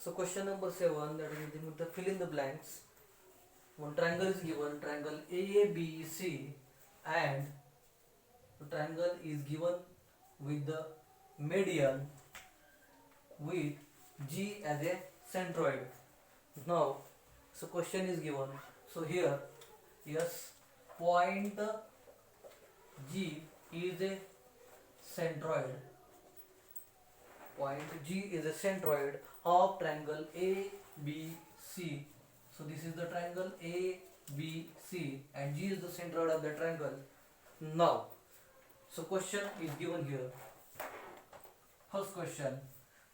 So question number 7, that is nothing but the fill in the blanks. One triangle is given, triangle ABC, and the triangle is given with the median with G as a centroid. Now, so question is given. So here, yes, point G is a centroid. Point G is a centroid of triangle ABC. So this is the triangle ABC and G is the centroid of the triangle. Now, so question is given here. First question,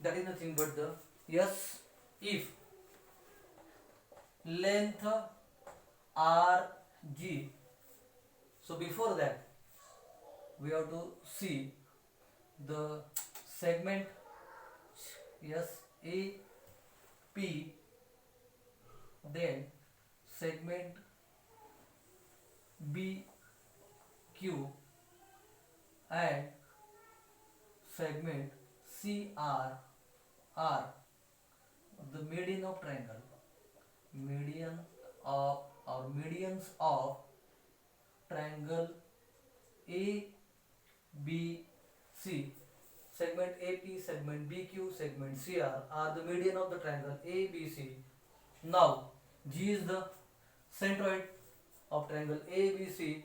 that is nothing but the yes, if length RG. So before that, we have to see the segment yes AP, then segment BQ and segment CR, the median of triangle, median of or medians of triangle ABC, segment AP, segment BQ, segment CR are the median of the triangle ABC. Now G is the centroid of triangle ABC.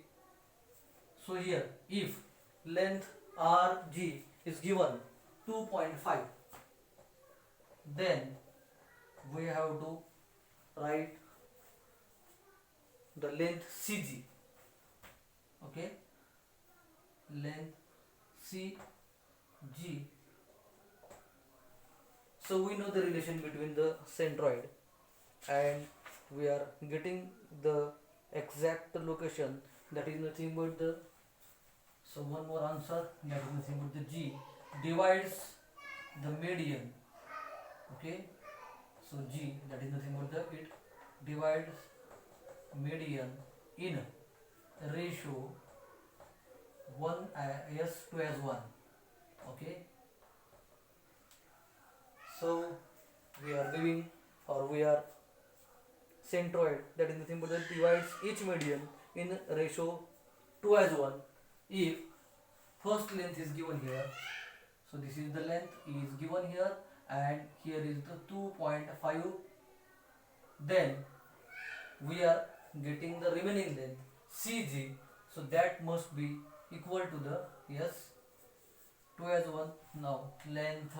So here, if length RG is given 2.5, then we have to write the length CG. Okay, length CG. So we know the relation between the centroid and we are getting the exact location, that is nothing but the, so one more answer, that is nothing but the G divides the median. Okay, so G, that is nothing but the, it divides median in ratio 1 s to as 1. Okay, so we are giving or we are centroid, that is nothing but that divides each median in ratio 2 as 1 if first length is given here. So this is the length is given here and here is the 2.5, then we are getting the remaining length CG, so that must be equal to the yes 2 as 1. Now length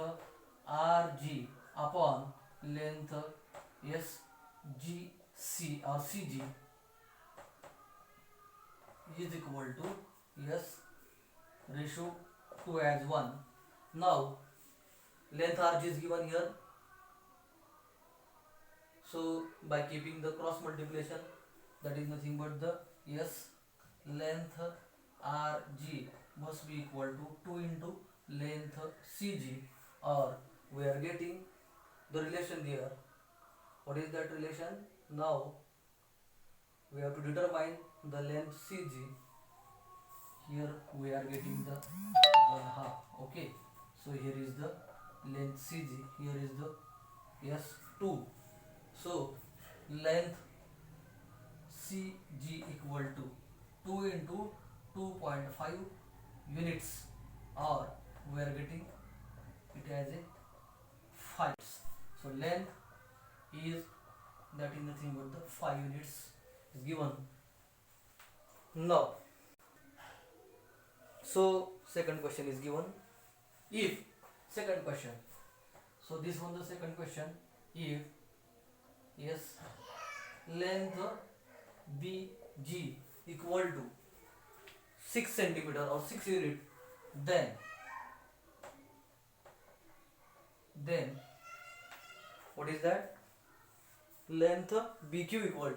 RG upon length yes GC or CG is equal to yes ratio 2 as 1. Now length RG is given here, so by keeping the cross multiplication, that is nothing but the yes length RG must be equal to 2 into length CG, or we are getting the relation here. What is that relation? Now we have to determine the length CG. Here we are getting the 1/2. Okay, so here is the length CG, here is the yes 2. So length CG equal to 2 into 2.5 units, or we are getting it as a 5. So length is, that is nothing but the 5 units is given. Now, so second question is given. If second question, so this one the second question, if yes length BG equal to 6 centimeter or 6 unit, then what is that? Length BQ equal to,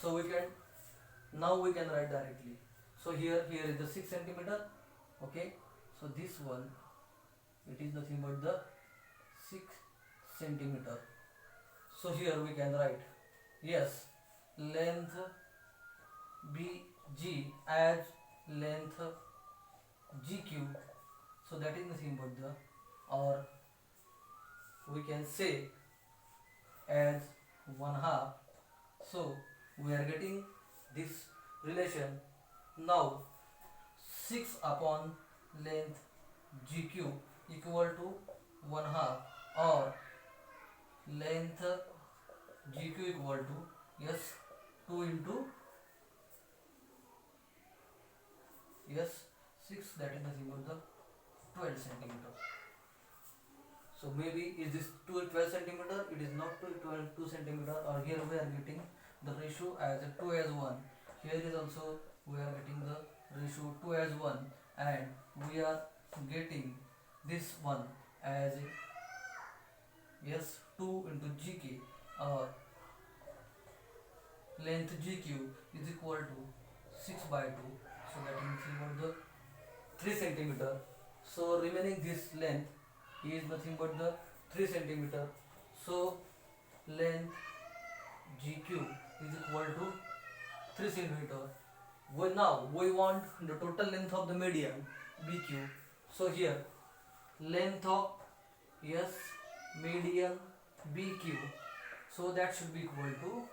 so we can, now we can write directly. So here is the 6 centimeter. Okay, so this one, it is nothing but the 6 centimeter. So here we can write yes length BG as length GQ. So that is nothing but the, or we can say as 1/2. So we are getting this relation. Now 6 upon length GQ equal to 1/2, or length GQ equal to, yes, 2 into, yes, 6, that is nothing but the 12 centimeter. So maybe is this 12 centimeter? It is not 2 centimeter, or here we are getting the ratio as a 2 as 1. Here is also we are getting the ratio 2 as 1, and we are getting this one as, yes, 2 into GK, or length GQ is equal to 6 by 2. So that is equal to 3 centimeter. So remaining this length is nothing but the 3 centimeter. So length GQ is equal to 3 centimeter. Now we want the total length of the median BQ. So here length of, yes, median BQ. So that should be equal to,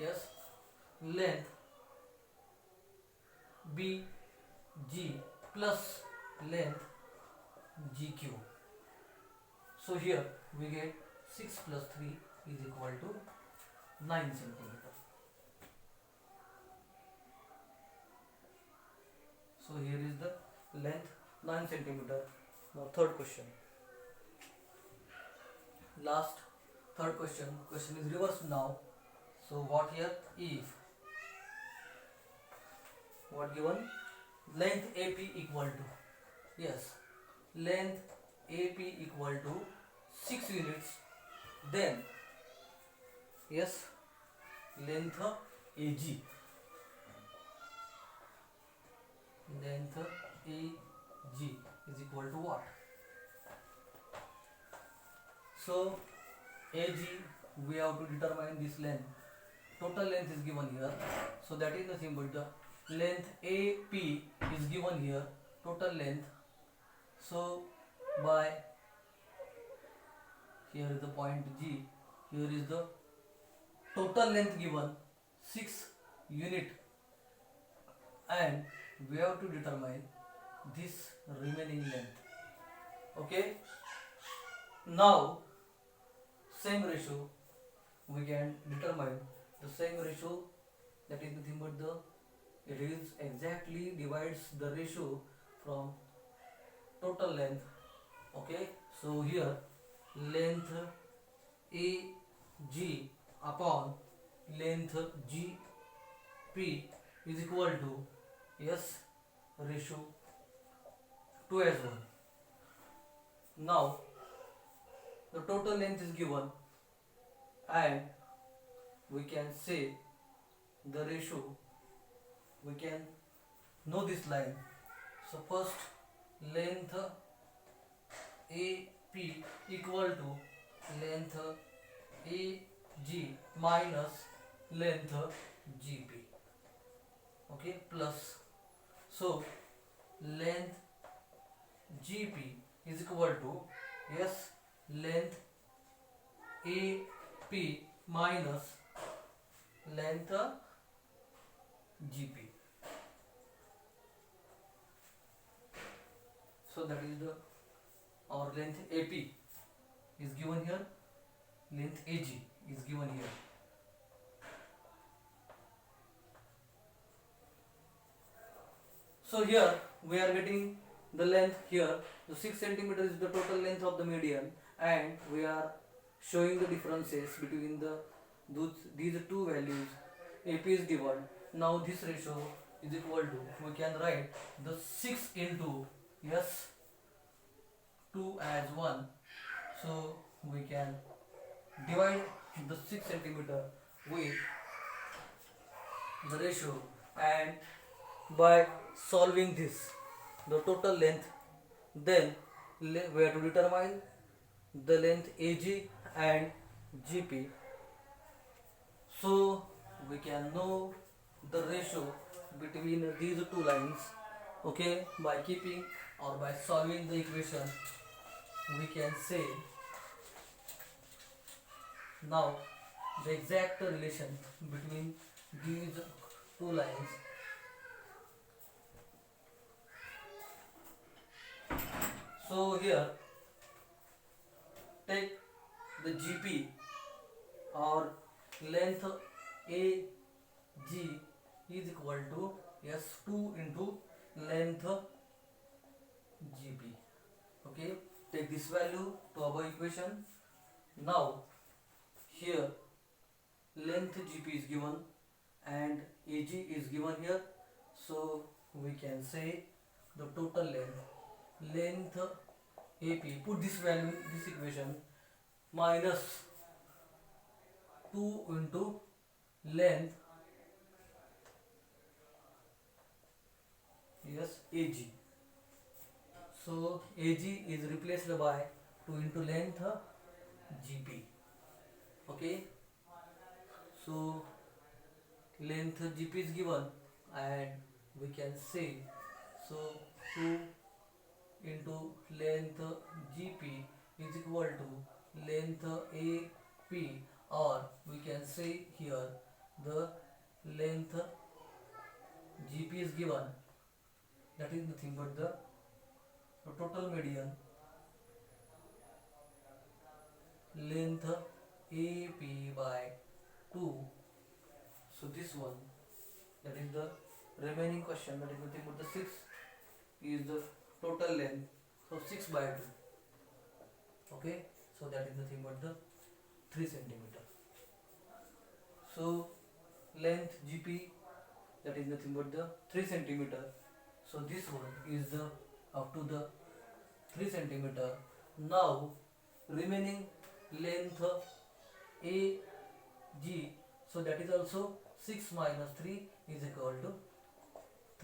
yes, length BG plus length GQ. So here we get 6 plus 3 is equal to 9 centimeter. So here is the length 9 centimeter. Now third question. Last third question. Question is reversed now. So what here? If what given? Length AP equal to, yes, length AP equal to 6 units, then, yes, length AG, length AG is equal to what? So AG, we have to determine this length. Total length is given here, so that is nothing but the length AP is given here, total length. So by, here is the point G, here is the total length given 6 unit, and we have to determine this remaining length. Okay, now same ratio we can determine the same ratio, that is nothing but the, it is exactly divides the ratio from total length. Okay, so here length AG upon length GP is equal to, yes, ratio 2 as 1. Now the total length is given, and we can say the ratio, we can know this line. So first length AP equal to length AG minus length GP, okay, plus, so length GP is equal to, yes, length AP minus length GP. So that is the, our length AP is given here, length AG is given here. So here we are getting the length here, the 6 centimeter is the total length of the median, and we are showing the differences between the these two values. AP is given. Now this ratio is equal to, we can write the 6 into, yes, 2 as 1. So we can divide the 6 centimeter with the ratio, and by solving this the total length, then we have to determine the length AG and GP. So we can know the ratio between these two lines, Okay, by keeping or by solving the equation, we can say now the exact relation between these two lines. So here take the GP or length AG is equal to S2 into length GP. Okay, take this value to our equation. Now here length GP is given and AG is given here, so we can say the total length AP, put this value in this equation, minus 2 into length, yes, AG. So AG is replaced by 2 into length GP. Okay, so length GP is given and we can say, so 2 into length GP is equal to length AP, or we can say here the length GP is given, that is nothing but the total median length AP by 2. So this one, that is the remaining question, that is nothing but the 6 is the total length, so 6 by 2. Okay, so that is nothing but the 3 centimeter. So length GP, that is nothing but the 3 centimeter. So this one is the up to the 3 centimeter. Now remaining length AG, so that is also 6 minus 3 is equal to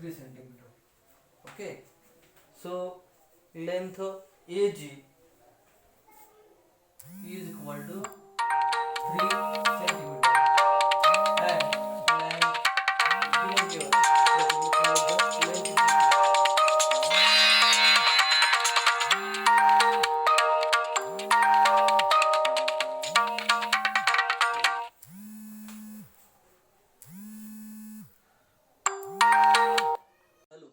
3 centimeter. Okay, so length AG is equal to 3 centimeter and length given here, that is equal to length GP. Hello.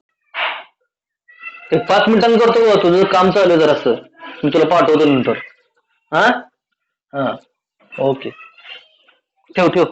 एक 5 मिनिटांनी करतो बघ, तुझं काम चालू आहे जरासं. मी तुला पाठवतो नंतर. हा हा. ओके. ठेव ठेव.